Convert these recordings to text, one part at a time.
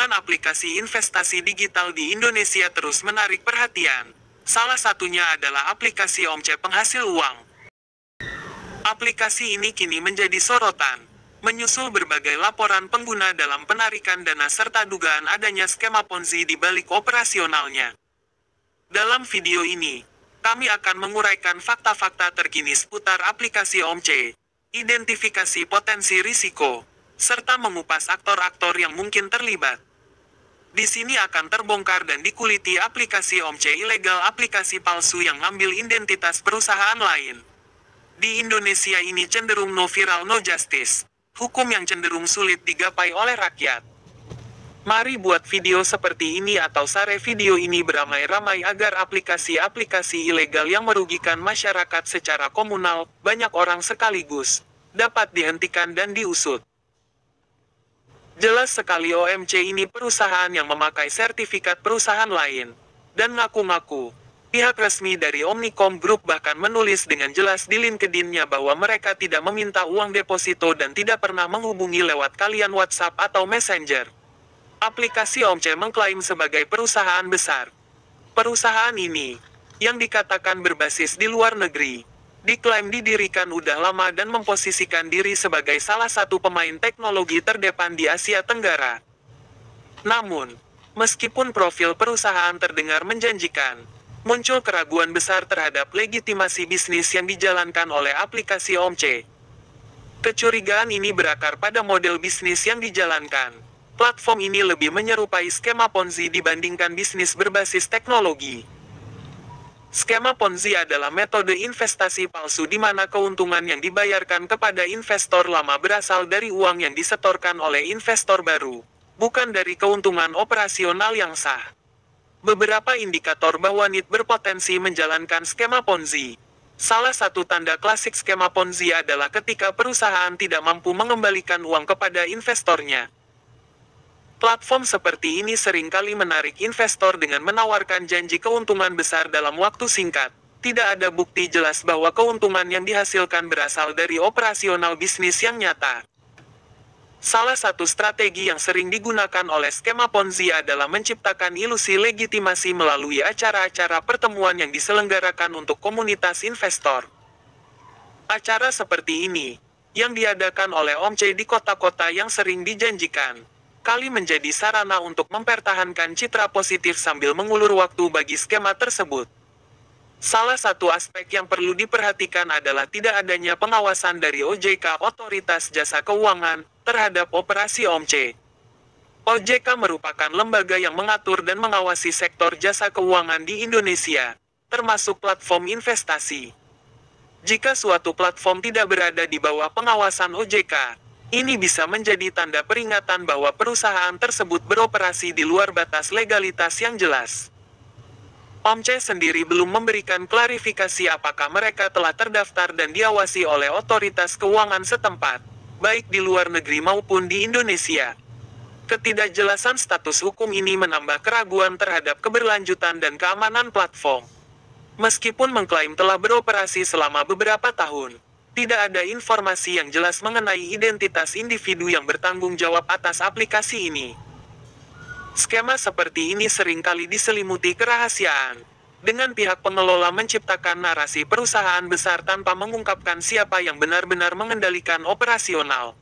Perkembangan aplikasi investasi digital di Indonesia terus menarik perhatian. Salah satunya adalah aplikasi Omce penghasil uang. Aplikasi ini kini menjadi sorotan, menyusul berbagai laporan pengguna dalam penarikan dana serta dugaan adanya skema Ponzi di balik operasionalnya. Dalam video ini, kami akan menguraikan fakta-fakta terkini seputar aplikasi Omce, identifikasi potensi risiko, serta mengupas aktor-aktor yang mungkin terlibat. Di sini akan terbongkar dan dikuliti aplikasi Omce ilegal, aplikasi palsu yang ngambil identitas perusahaan lain. Di Indonesia ini cenderung no viral no justice, hukum yang cenderung sulit digapai oleh rakyat. Mari buat video seperti ini atau share video ini beramai-ramai agar aplikasi-aplikasi ilegal yang merugikan masyarakat secara komunal, banyak orang sekaligus, dapat dihentikan dan diusut. Jelas sekali OMC ini perusahaan yang memakai sertifikat perusahaan lain, dan ngaku-ngaku, pihak resmi dari Omnicom Group bahkan menulis dengan jelas di LinkedIn-nya bahwa mereka tidak meminta uang deposito dan tidak pernah menghubungi lewat kalian WhatsApp atau Messenger. Aplikasi Omce mengklaim sebagai perusahaan besar. Perusahaan ini, yang dikatakan berbasis di luar negeri, diklaim didirikan udah lama dan memposisikan diri sebagai salah satu pemain teknologi terdepan di Asia Tenggara. Namun, meskipun profil perusahaan terdengar menjanjikan, muncul keraguan besar terhadap legitimasi bisnis yang dijalankan oleh aplikasi Omce. Kecurigaan ini berakar pada model bisnis yang dijalankan. Platform ini lebih menyerupai skema Ponzi dibandingkan bisnis berbasis teknologi. Skema Ponzi adalah metode investasi palsu di mana keuntungan yang dibayarkan kepada investor lama berasal dari uang yang disetorkan oleh investor baru, bukan dari keuntungan operasional yang sah. Beberapa indikator bahwa NIT berpotensi menjalankan skema Ponzi. Salah satu tanda klasik skema Ponzi adalah ketika perusahaan tidak mampu mengembalikan uang kepada investornya. Platform seperti ini seringkali menarik investor dengan menawarkan janji keuntungan besar dalam waktu singkat. Tidak ada bukti jelas bahwa keuntungan yang dihasilkan berasal dari operasional bisnis yang nyata. Salah satu strategi yang sering digunakan oleh skema Ponzi adalah menciptakan ilusi legitimasi melalui acara-acara pertemuan yang diselenggarakan untuk komunitas investor. Acara seperti ini, yang diadakan oleh Omce di kota-kota yang sering dijanjikan, kali menjadi sarana untuk mempertahankan citra positif sambil mengulur waktu bagi skema tersebut. Salah satu aspek yang perlu diperhatikan adalah tidak adanya pengawasan dari OJK (Otoritas Jasa Keuangan) terhadap operasi Omce. OJK merupakan lembaga yang mengatur dan mengawasi sektor jasa keuangan di Indonesia, termasuk platform investasi. Jika suatu platform tidak berada di bawah pengawasan OJK, ini bisa menjadi tanda peringatan bahwa perusahaan tersebut beroperasi di luar batas legalitas yang jelas. Omce sendiri belum memberikan klarifikasi apakah mereka telah terdaftar dan diawasi oleh otoritas keuangan setempat, baik di luar negeri maupun di Indonesia. Ketidakjelasan status hukum ini menambah keraguan terhadap keberlanjutan dan keamanan platform. Meskipun mengklaim telah beroperasi selama beberapa tahun, tidak ada informasi yang jelas mengenai identitas individu yang bertanggung jawab atas aplikasi ini. Skema seperti ini seringkali diselimuti kerahasiaan, dengan pihak pengelola menciptakan narasi perusahaan besar tanpa mengungkapkan siapa yang benar-benar mengendalikan operasional.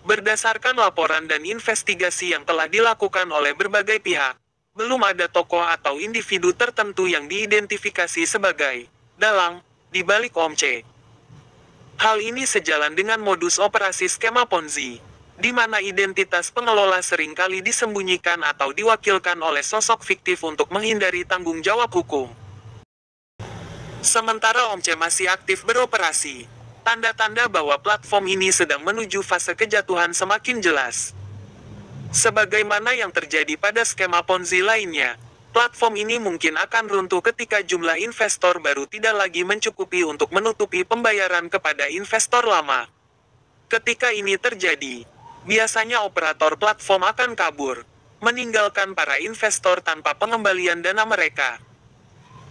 Berdasarkan laporan dan investigasi yang telah dilakukan oleh berbagai pihak, belum ada tokoh atau individu tertentu yang diidentifikasi sebagai dalang di balik Omce. Hal ini sejalan dengan modus operasi skema Ponzi, di mana identitas pengelola seringkali disembunyikan atau diwakilkan oleh sosok fiktif untuk menghindari tanggung jawab hukum. Sementara Omce masih aktif beroperasi, tanda-tanda bahwa platform ini sedang menuju fase kejatuhan semakin jelas. Sebagaimana yang terjadi pada skema Ponzi lainnya, platform ini mungkin akan runtuh ketika jumlah investor baru tidak lagi mencukupi untuk menutupi pembayaran kepada investor lama. Ketika ini terjadi, biasanya operator platform akan kabur, meninggalkan para investor tanpa pengembalian dana mereka.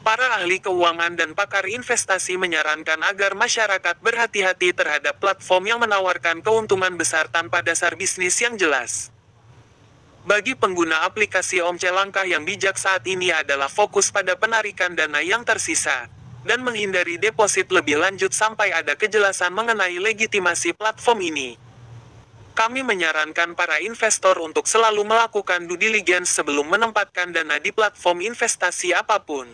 Para ahli keuangan dan pakar investasi menyarankan agar masyarakat berhati-hati terhadap platform yang menawarkan keuntungan besar tanpa dasar bisnis yang jelas. Bagi pengguna aplikasi Omce, langkah yang bijak saat ini adalah fokus pada penarikan dana yang tersisa, dan menghindari deposit lebih lanjut sampai ada kejelasan mengenai legitimasi platform ini. Kami menyarankan para investor untuk selalu melakukan due diligence sebelum menempatkan dana di platform investasi apapun.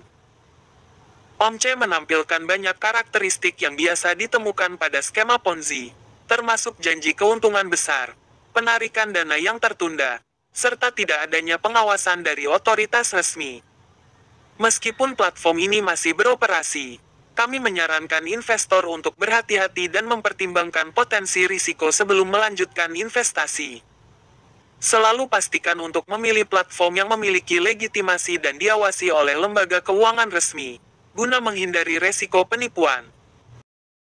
Omce menampilkan banyak karakteristik yang biasa ditemukan pada skema Ponzi, termasuk janji keuntungan besar, penarikan dana yang tertunda, serta tidak adanya pengawasan dari otoritas resmi. Meskipun platform ini masih beroperasi, kami menyarankan investor untuk berhati-hati dan mempertimbangkan potensi risiko sebelum melanjutkan investasi. Selalu pastikan untuk memilih platform yang memiliki legitimasi dan diawasi oleh lembaga keuangan resmi, guna menghindari resiko penipuan.